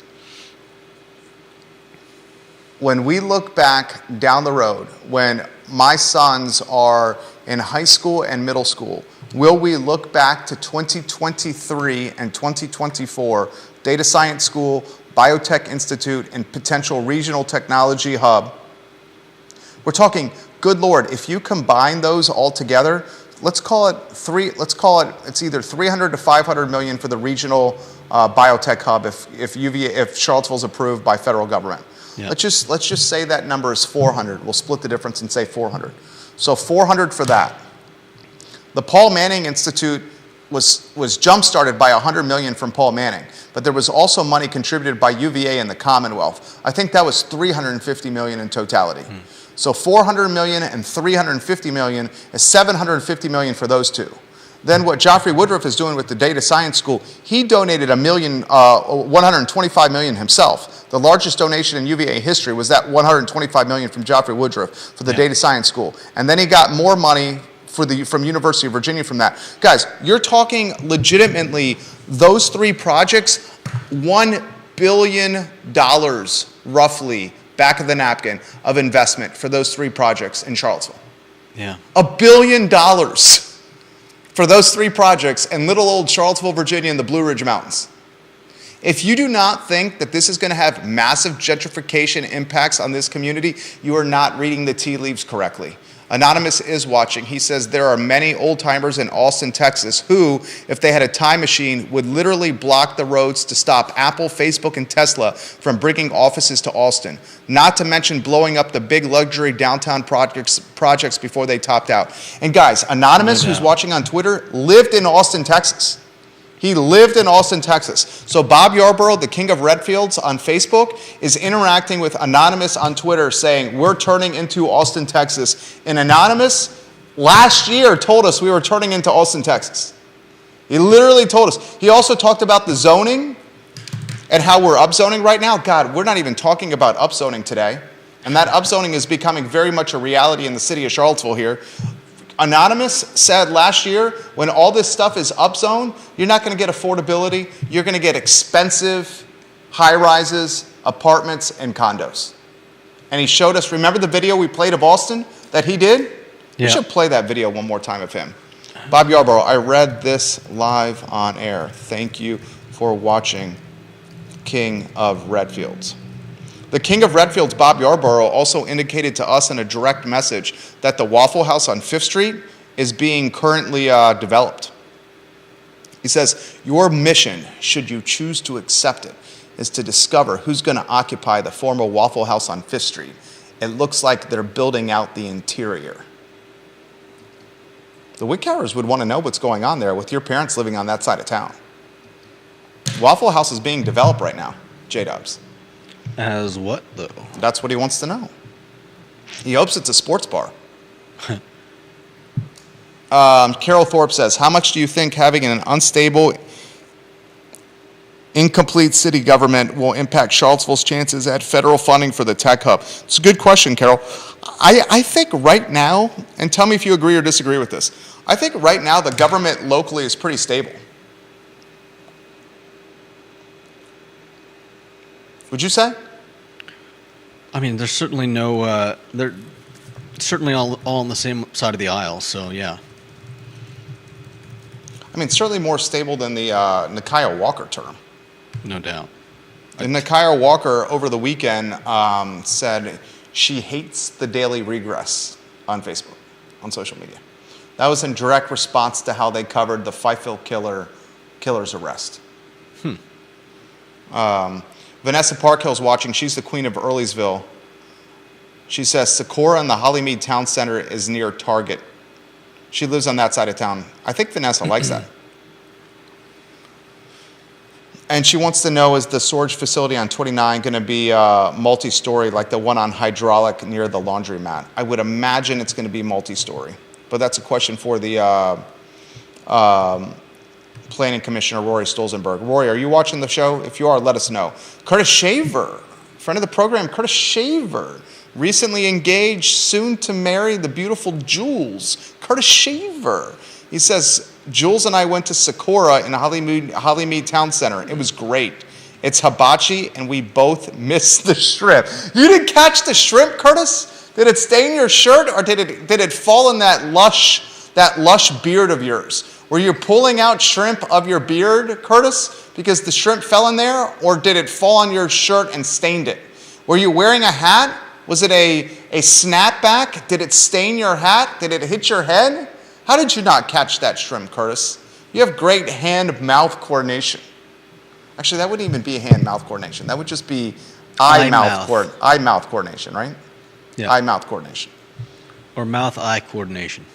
When we look back down the road, when my sons are in high school and middle school, will we look back to 2023 and 2024, Data Science School, Biotech Institute, and potential regional technology hub? We're talking, good Lord, if you combine those all together, let's call it it's either 300 to 500 million for the regional biotech hub if Charlottesville's approved by federal government. Yeah. Let's just say that number is 400. We'll split the difference and say 400. So 400 for that. The Paul Manning Institute was jump-started by 100 million from Paul Manning, but there was also money contributed by UVA and the Commonwealth. I think that was 350 million in totality. So 400 million and 350 million is 750 million for those two. Then what Joffrey Woodruff is doing with the Data Science School, he donated 125 million himself. The largest donation in UVA history was that 125 million from Joffrey Woodruff for the Data Science School. And then he got more money from University of Virginia from that. Guys, you're talking legitimately those three projects, $1 billion roughly back of the napkin of investment for those three projects in Charlottesville. Yeah. $1 billion for those three projects in little old Charlottesville, Virginia, in the Blue Ridge Mountains. If you do not think that this is going to have massive gentrification impacts on this community, you are not reading the tea leaves correctly. Anonymous is watching. He says there are many old-timers in Austin, Texas who, if they had a time machine, would literally block the roads to stop Apple, Facebook, and Tesla from bringing offices to Austin. Not to mention blowing up the big luxury downtown projects before they topped out. And guys, Anonymous, who's watching on Twitter, lived in Austin, Texas. He lived in Austin, Texas. So Bob Yarborough, the king of Redfields on Facebook, is interacting with Anonymous on Twitter saying, we're turning into Austin, Texas. And Anonymous, last year, told us we were turning into Austin, Texas. He literally told us. He also talked about the zoning and how we're upzoning right now. God, we're not even talking about upzoning today. And that upzoning is becoming very much a reality in the city of Charlottesville here. Anonymous said last year, when all this stuff is upzoned, you're not going to get affordability. You're going to get expensive high-rises, apartments, and condos. And he showed us, remember the video we played of Austin that he did? Yeah. We should play that video one more time of him. Bob Yarborough, I read this live on air. Thank you for watching King of Redfields. The King of Redfields, Bob Yarborough, also indicated to us in a direct message that the Waffle House on 5th Street is being currently developed. He says, your mission, should you choose to accept it, is to discover who's going to occupy the former Waffle House on 5th Street. It looks like they're building out the interior. The Wickhowers would want to know what's going on there with your parents living on that side of town. Waffle House is being developed right now, J-Dubs. As what, though? That's what he wants to know. He hopes it's a sports bar. Carol Thorpe says, how much do you think having an unstable, incomplete city government will impact Charlottesville's chances at federal funding for the tech hub? It's a good question, Carol. I think right now, and tell me if you agree or disagree with this, I think right now the government locally is pretty stable. Would you say? I mean, there's certainly no, they're certainly all on the same side of the aisle, so yeah. I mean, certainly more stable than the Nikiah Walker term. No doubt. And Nikiah Walker over the weekend said she hates the daily regress on Facebook, on social media. That was in direct response to how they covered the Fifield killer's arrest. Vanessa Parkhill's watching. She's the queen of Earlysville. She says Socorro and the Hollymead Town Center is near Target. She lives on that side of town. I think Vanessa likes that. And she wants to know, is the storage facility on 29 going to be multi-story like the one on Hydraulic near the laundromat? I would imagine it's going to be multi-story. But that's a question for the Planning Commissioner Rory Stolzenberg. Rory, are you watching the show? If you are, let us know. Curtis Shaver, friend of the program, Curtis Shaver, recently engaged, soon to marry the beautiful Jules. Curtis Shaver. He says, Jules and I went to Sakura in Hollymead Town Center. It was great. It's hibachi, and we both missed the shrimp. You didn't catch the shrimp, Curtis? Did it stain your shirt, or did it fall in that lush beard of yours? Were you pulling out shrimp of your beard, Curtis, because the shrimp fell in there, or did it fall on your shirt and stained it? Were you wearing a hat? Was it a snapback? Did it stain your hat? Did it hit your head? How did you not catch that shrimp, Curtis? You have great hand-mouth coordination. Actually, that wouldn't even be hand-mouth coordination. That would just be eye-mouth coordination, right? Yeah. Eye-mouth coordination. Or mouth-eye coordination.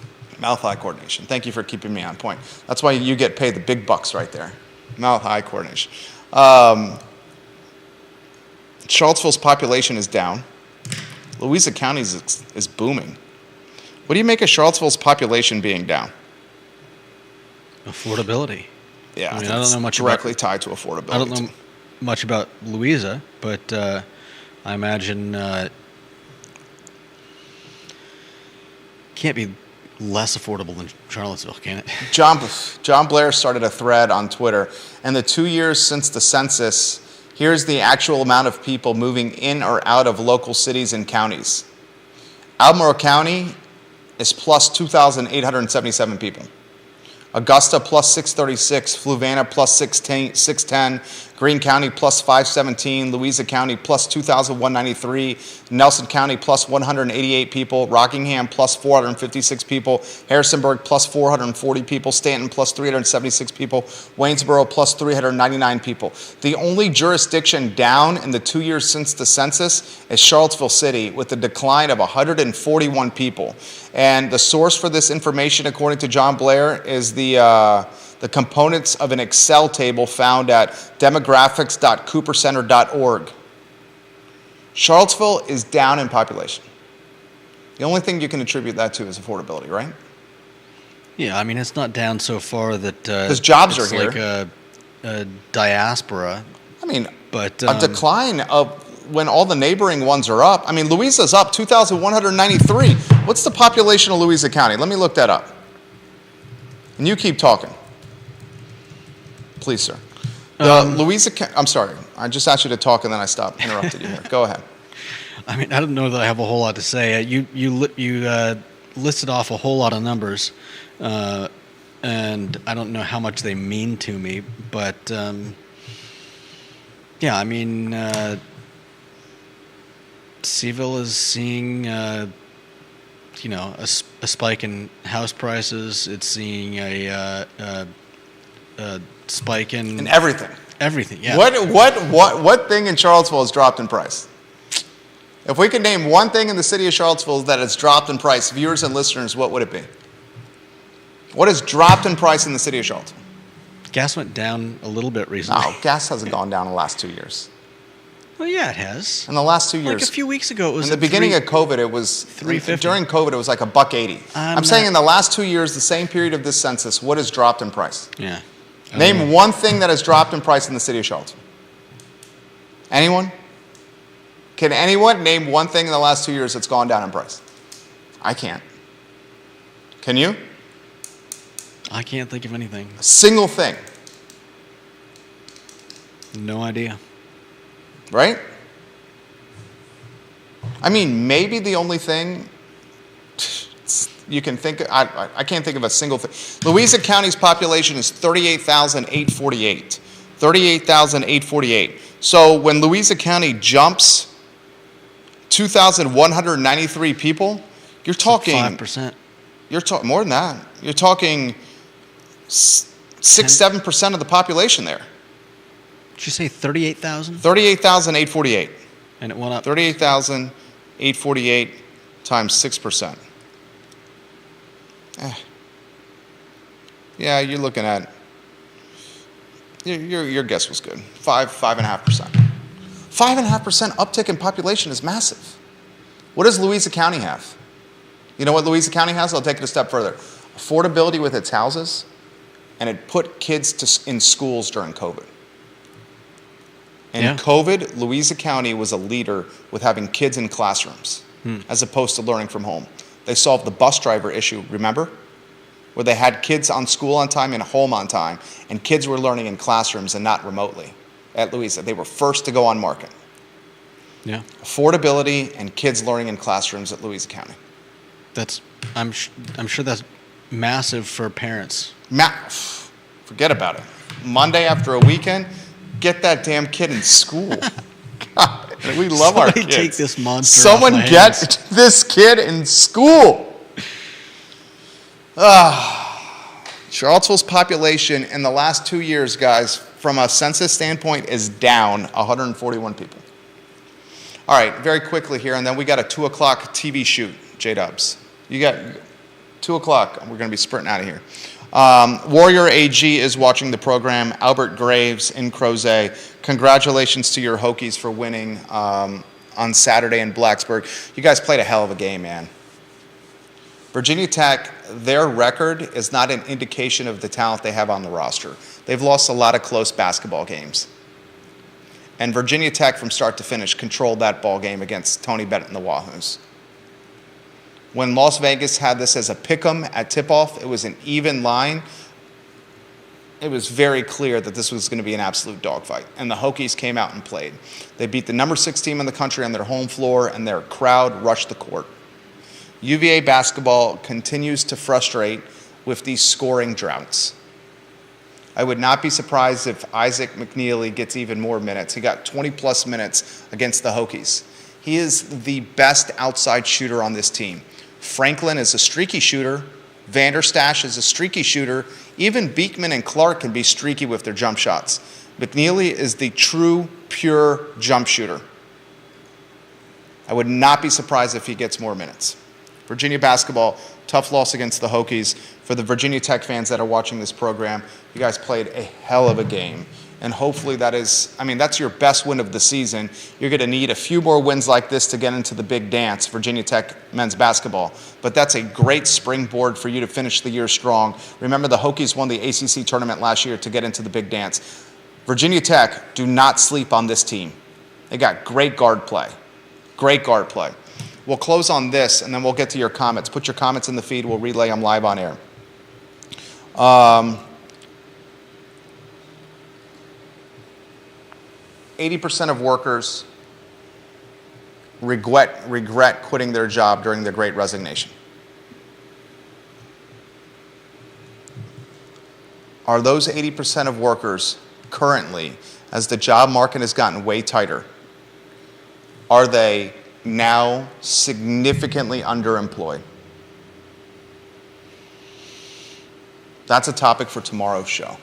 Mouth-eye coordination. Thank you for keeping me on point. That's why you get paid the big bucks right there. Mouth-eye coordination. Charlottesville's population is down. Louisa County is booming. What do you make of Charlottesville's population being down? Affordability. Yeah, I don't know much directly tied to affordability. I don't know much about Louisa, but I imagine can't be less affordable than Charlottesville, can it? John Blair started a thread on Twitter, and the 2 years since the census, here's the actual amount of people moving in or out of local cities and counties. Albemarle County is plus 2,877 people. Augusta plus 636, Fluvanna plus 610, Greene County plus 517, Louisa County plus 2,193, Nelson County plus 188 people, Rockingham plus 456 people, Harrisonburg plus 440 people, Stanton plus 376 people, Waynesboro plus 399 people. The only jurisdiction down in the 2 years since the census is Charlottesville City, with a decline of 141 people. And the source for this information, according to John Blair, is the components of an Excel table found at demographics.coopercenter.org. Charlottesville is down in population. The only thing you can attribute that to is affordability, right? Yeah, I mean, it's not down so far that because jobs are here. Like a diaspora. I mean, but a decline of when all the neighboring ones are up. I mean, Louisa's up 2,193. What's the population of Louisa County? Let me look that up. And you keep talking. Please, sir. I'm sorry. I just asked you to talk and then I interrupted you here. Go ahead. I mean, I don't know that I have a whole lot to say. You listed off a whole lot of numbers, and I don't know how much they mean to me, but yeah, I mean, Seaville is seeing a spike in house prices. It's seeing a spike in everything. Everything, yeah. What thing in Charlottesville has dropped in price? If we could name one thing in the city of Charlottesville that has dropped in price, viewers and listeners, what would it be? What has dropped in price in the city of Charlottesville? Gas went down a little bit recently. No, gas hasn't gone down in the last 2 years. Well, yeah, it has. In the last 2 years. Like a few weeks ago, it was. In the beginning of COVID, it was $3.50. During COVID, it was like $1.80. I'm saying in the last 2 years, the same period of this census, what has dropped in price? Yeah. Name one thing that has dropped in price in the city of Charlottesville. Anyone? Can anyone name one thing in the last 2 years that's gone down in price? I can't. Can you? I can't think of anything. A single thing. No idea. Right? I mean, maybe the only thing you can think of, I can't think of a single thing. Louisa County's population is 38,848. 38,848. So when Louisa County jumps 2,193 people, you're talking 5%. You're talking more than that. You're talking 6-7% of the population there. Did you say 38,000? 38,848. And it went up. 38,848 times 6%. Yeah, you're looking at. Your guess was good. 5.5%. 5.5% uptick in population is massive. What does Louisa County have? You know what Louisa County has? I'll take it a step further. Affordability with its houses, and it put kids in schools during COVID. In COVID, Louisa County was a leader with having kids in classrooms as opposed to learning from home. They solved the bus driver issue, remember? where they had kids on school on time and home on time, and kids were learning in classrooms and not remotely at Louisa. They were first to go on market. Yeah. Affordability and kids learning in classrooms at Louisa County. I'm sure that's massive for parents. Forget about it. Monday after a weekend, get that damn kid in school. God, we love our Somebody kids. take this monster Someone off my get hands. this kid in school. Charlottesville's population in the last 2 years, guys, from a census standpoint, is down 141 people. All right, very quickly here, and then we got a 2 o'clock TV shoot, J-Dubs. You got 2 o'clock. We're going to be sprinting out of here. Warrior AG is watching the program. Albert Graves in Crozet. Congratulations to your Hokies for winning on Saturday in Blacksburg. You guys played a hell of a game, man. Virginia Tech, their record is not an indication of the talent they have on the roster. They've lost a lot of close basketball games. And Virginia Tech, from start to finish, controlled that ball game against Tony Bennett and the Wahoos. When Las Vegas had this as a pick'em at tip-off, it was an even line. It was very clear that this was going to be an absolute dogfight. And the Hokies came out and played. They beat the number 6 team in the country on their home floor, and their crowd rushed the court. UVA basketball continues to frustrate with these scoring droughts. I would not be surprised if Isaac McNeely gets even more minutes. He got 20-plus minutes against the Hokies. He is the best outside shooter on this team. Franklin is a streaky shooter. Vanderstash is a streaky shooter. Even Beekman and Clark can be streaky with their jump shots. McNeely is the true, pure jump shooter. I would not be surprised if he gets more minutes. Virginia basketball, tough loss against the Hokies. For the Virginia Tech fans that are watching this program, you guys played a hell of a game. And hopefully that's your best win of the season. You're going to need a few more wins like this to get into the big dance, Virginia Tech men's basketball. But that's a great springboard for you to finish the year strong. Remember, the Hokies won the ACC tournament last year to get into the big dance. Virginia Tech, do not sleep on this team. They got great guard play. Great guard play. We'll close on this, and then we'll get to your comments. Put your comments in the feed. We'll relay them live on air. 80% of workers regret quitting their job during the Great Resignation. Are those 80% of workers currently, as the job market has gotten way tighter, are they now significantly underemployed? That's a topic for tomorrow's show.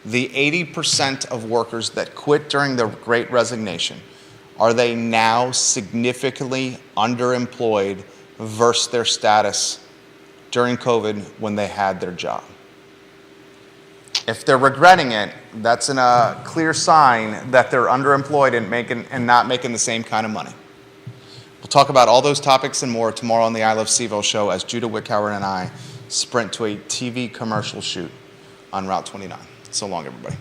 The 80% of workers that quit during the Great Resignation, are they now significantly underemployed versus their status during COVID when they had their job? If they're regretting it, that's a clear sign that they're underemployed and not making the same kind of money. We'll talk about all those topics and more tomorrow on the I Love CVille show as Judah Wickhauer and I sprint to a TV commercial shoot on Route 29. So long, everybody.